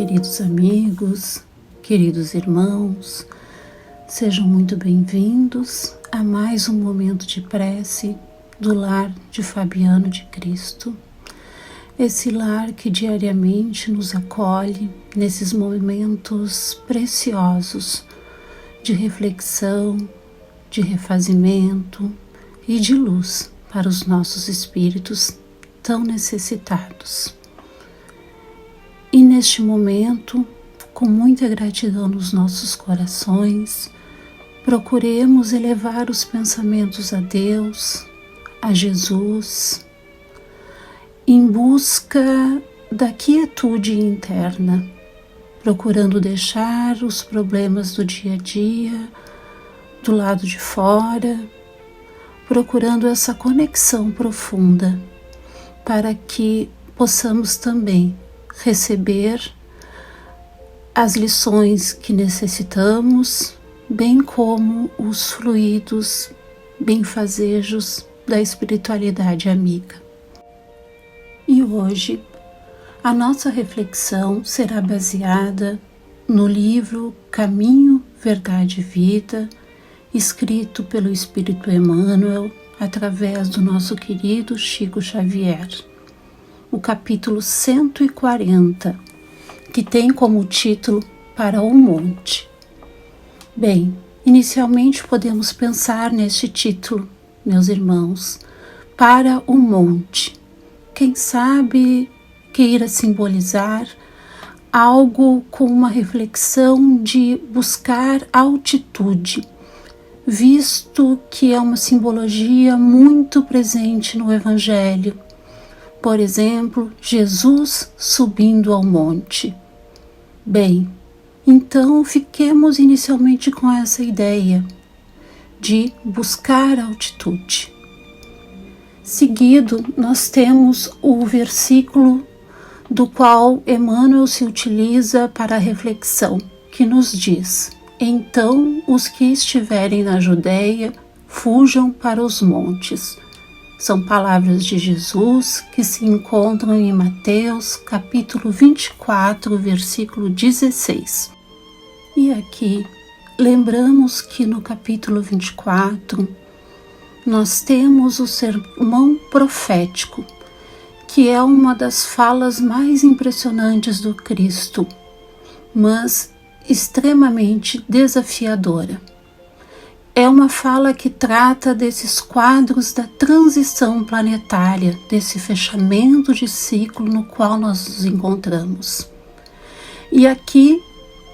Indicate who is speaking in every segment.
Speaker 1: queridos amigos, queridos irmãos, sejam muito bem-vindos a mais um momento de prece do Lar de Fabiano de Cristo. Esse lar que diariamente nos acolhe nesses momentos preciosos de reflexão, de refazimento e de luz para os nossos espíritos tão necessitados. E neste momento, com muita gratidão nos nossos corações, procuremos elevar os pensamentos a Deus, a Jesus, em busca da quietude interna, procurando deixar os problemas do dia a dia do lado de fora, procurando essa conexão profunda para que possamos também receber as lições que necessitamos, bem como os fluidos benfazejos da espiritualidade amiga. E hoje a nossa reflexão será baseada no livro Caminho, Verdade e Vida, escrito pelo Espírito Emmanuel através do nosso querido Chico Xavier. O capítulo 140, que tem como título Para o Monte. Bem, inicialmente podemos pensar neste título, meus irmãos, Para o Monte. Quem sabe queira simbolizar algo com uma reflexão de buscar altitude, visto que é uma simbologia muito presente no Evangelho. Por exemplo, Jesus subindo ao monte. Bem, então fiquemos inicialmente com essa ideia de buscar altitude. Seguido, nós temos o versículo do qual Emmanuel se utiliza para a reflexão, que nos diz: então os que estiverem na Judéia fujam para os montes. São palavras de Jesus que se encontram em Mateus, capítulo 24, versículo 16. E aqui, lembramos que no capítulo 24, nós temos o sermão profético, que é uma das falas mais impressionantes do Cristo, mas extremamente desafiadora. É uma fala que trata desses quadros da transição planetária, desse fechamento de ciclo no qual nós nos encontramos. E aqui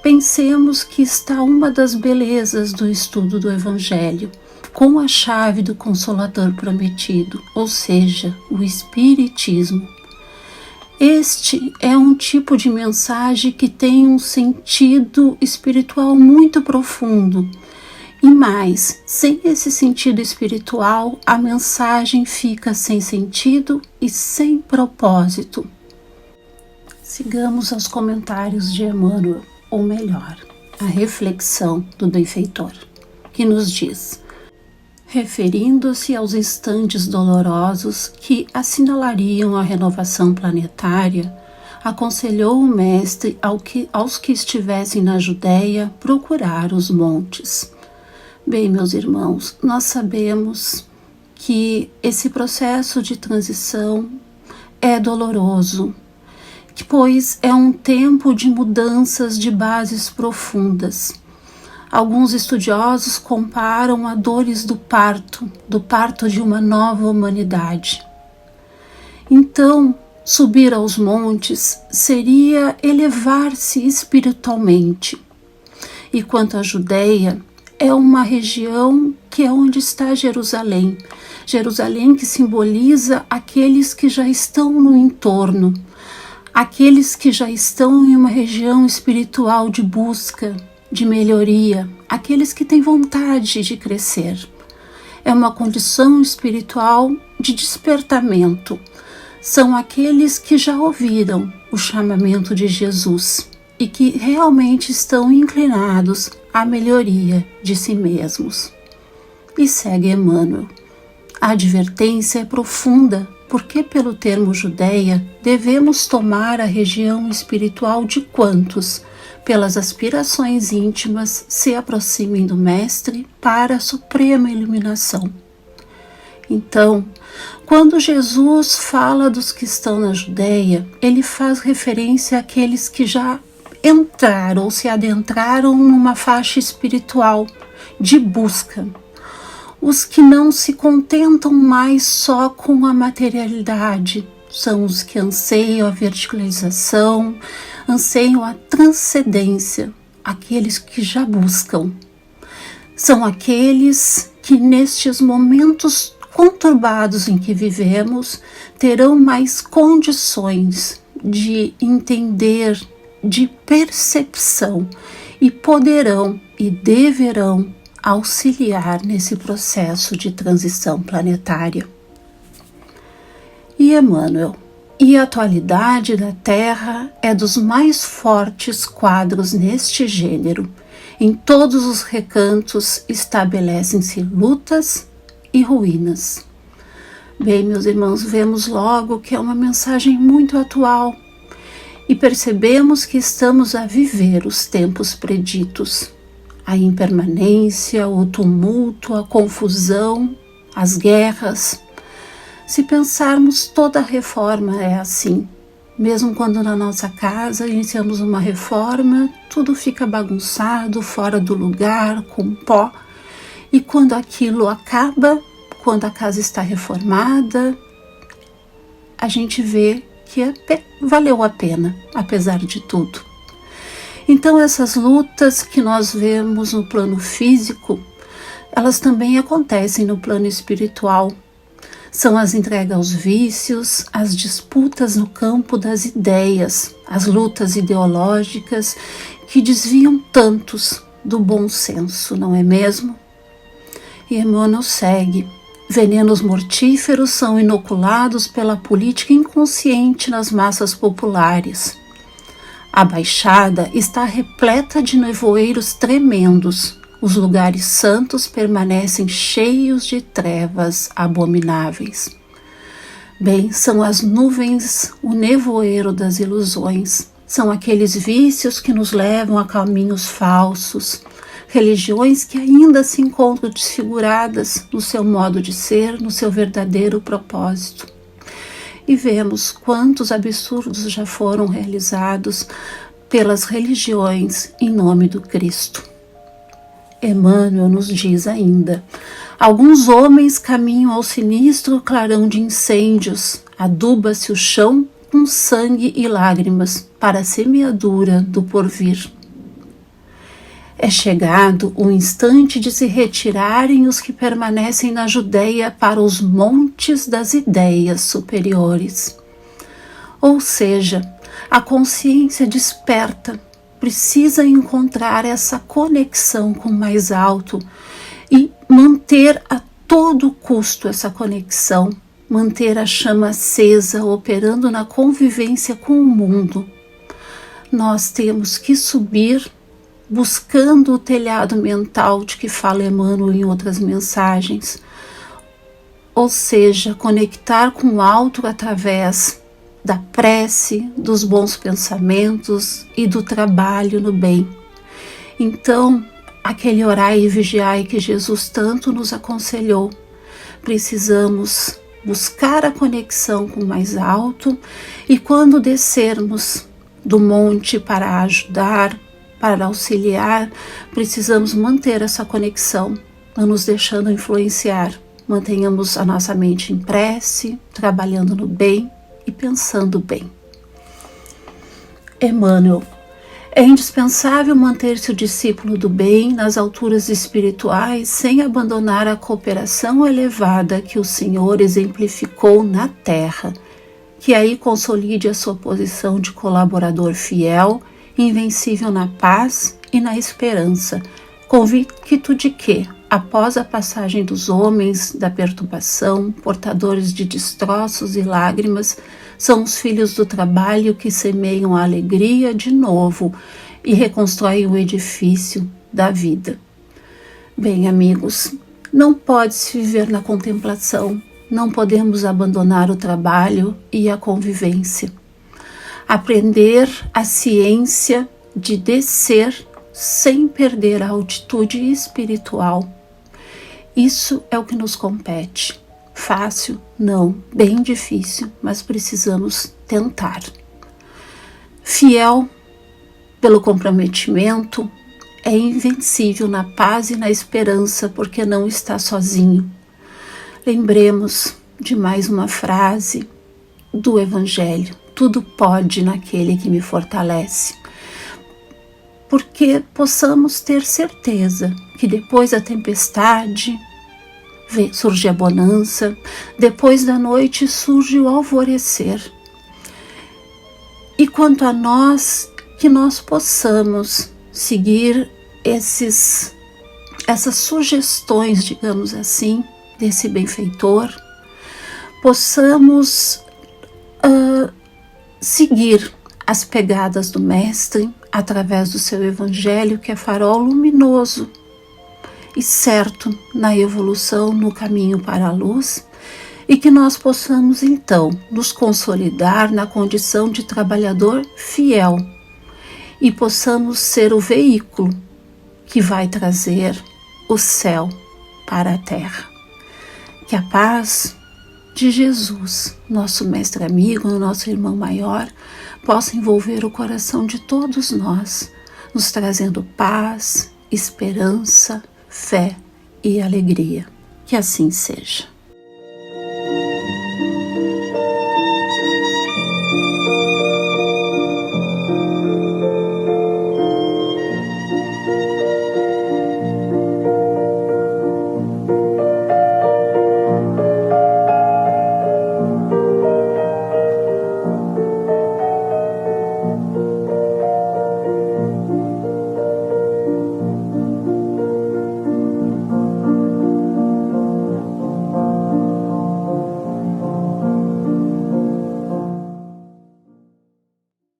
Speaker 1: pensemos que está uma das belezas do estudo do Evangelho, com a chave do Consolador prometido, ou seja, o Espiritismo. Este é um tipo de mensagem que tem um sentido espiritual muito profundo. E mais, sem esse sentido espiritual, a mensagem fica sem sentido e sem propósito. Sigamos aos comentários de Emmanuel, ou melhor, a reflexão do benfeitor, que nos diz: referindo-se aos instantes dolorosos que assinalariam a renovação planetária, aconselhou o mestre aos que estivessem na Judéia procurar os montes. Bem, meus irmãos, nós sabemos que esse processo de transição é doloroso, pois é um tempo de mudanças de bases profundas. Alguns estudiosos comparam a dores do parto de uma nova humanidade. Então, subir aos montes seria elevar-se espiritualmente. E quanto à Judéia, é uma região que é onde está Jerusalém. Jerusalém que simboliza aqueles que já estão no entorno, aqueles que já estão em uma região espiritual de busca, de melhoria, aqueles que têm vontade de crescer. É uma condição espiritual de despertamento. São aqueles que já ouviram o chamamento de Jesus e que realmente estão inclinados à melhoria de si mesmos. E segue Emmanuel: a advertência é profunda porque pelo termo Judeia devemos tomar a região espiritual de quantos, pelas aspirações íntimas, se aproximem do Mestre para a suprema iluminação. Então, quando Jesus fala dos que estão na Judeia, ele faz referência àqueles que já entraram ou se adentraram numa faixa espiritual de busca. Os que não se contentam mais só com a materialidade, são os que anseiam a verticalização, anseiam a transcendência, aqueles que já buscam. São aqueles que nestes momentos conturbados em que vivemos, terão mais condições de entender, de percepção e poderão e deverão auxiliar nesse processo de transição planetária. E Emmanuel, e a atualidade da Terra é dos mais fortes quadros neste gênero. Em todos os recantos estabelecem-se lutas e ruínas. Bem, meus irmãos, vemos logo que é uma mensagem muito atual e percebemos que estamos a viver os tempos preditos. A impermanência, o tumulto, a confusão, as guerras. Se pensarmos, toda reforma é assim. Mesmo quando na nossa casa iniciamos uma reforma, tudo fica bagunçado, fora do lugar, com pó. E quando aquilo acaba, quando a casa está reformada, a gente vê que valeu a pena, apesar de tudo. Então essas lutas que nós vemos no plano físico, elas também acontecem no plano espiritual. São as entregas aos vícios, as disputas no campo das ideias, as lutas ideológicas que desviam tantos do bom senso, não é mesmo? E Emmanuel segue. Venenos mortíferos são inoculados pela política inconsciente nas massas populares. A Baixada está repleta de nevoeiros tremendos. Os lugares santos permanecem cheios de trevas abomináveis. Bem, são as nuvens, o nevoeiro das ilusões. São aqueles vícios que nos levam a caminhos falsos, religiões que ainda se encontram desfiguradas no seu modo de ser, no seu verdadeiro propósito. E vemos quantos absurdos já foram realizados pelas religiões em nome do Cristo. Emmanuel nos diz ainda: alguns homens caminham ao sinistro clarão de incêndios, aduba-se o chão com sangue e lágrimas para a semeadura do porvir. É chegado o instante de se retirarem os que permanecem na Judeia para os montes das ideias superiores. Ou seja, a consciência desperta, precisa encontrar essa conexão com o mais alto e manter a todo custo essa conexão, manter a chama acesa, operando na convivência com o mundo. Nós temos que subir buscando o telhado mental de que fala Emmanuel em outras mensagens, ou seja, conectar com o alto através da prece, dos bons pensamentos e do trabalho no bem. Então, aquele orai e vigiai que Jesus tanto nos aconselhou, precisamos buscar a conexão com o mais alto e quando descermos do monte para ajudar, para auxiliar, precisamos manter essa conexão, não nos deixando influenciar. Mantenhamos a nossa mente em prece, trabalhando no bem e pensando bem. Emmanuel: é indispensável manter-se o discípulo do bem nas alturas espirituais sem abandonar a cooperação elevada que o Senhor exemplificou na terra, que aí consolide a sua posição de colaborador fiel, invencível na paz e na esperança, convicto de que, após a passagem dos homens da perturbação, portadores de destroços e lágrimas, são os filhos do trabalho que semeiam a alegria de novo e reconstroem o edifício da vida. Bem, amigos, não pode-se viver na contemplação, não podemos abandonar o trabalho e a convivência. Aprender a ciência de descer sem perder a altitude espiritual. Isso é o que nos compete. Fácil? Não. Bem difícil, mas precisamos tentar. Fiel pelo comprometimento, é invencível na paz e na esperança, porque não está sozinho. Lembremos de mais uma frase do Evangelho: tudo pode naquele que me fortalece. Porque possamos ter certeza que depois da tempestade surge a bonança, depois da noite surge o alvorecer. E quanto a nós, que nós possamos seguir essas sugestões, digamos assim, desse benfeitor, possamos seguir as pegadas do Mestre através do seu Evangelho, que é farol luminoso e certo na evolução, no caminho para a luz, e que nós possamos então nos consolidar na condição de trabalhador fiel e possamos ser o veículo que vai trazer o céu para a terra. Que a paz de Jesus, nosso mestre amigo, nosso irmão maior, possa envolver o coração de todos nós, nos trazendo paz, esperança, fé e alegria. Que assim seja.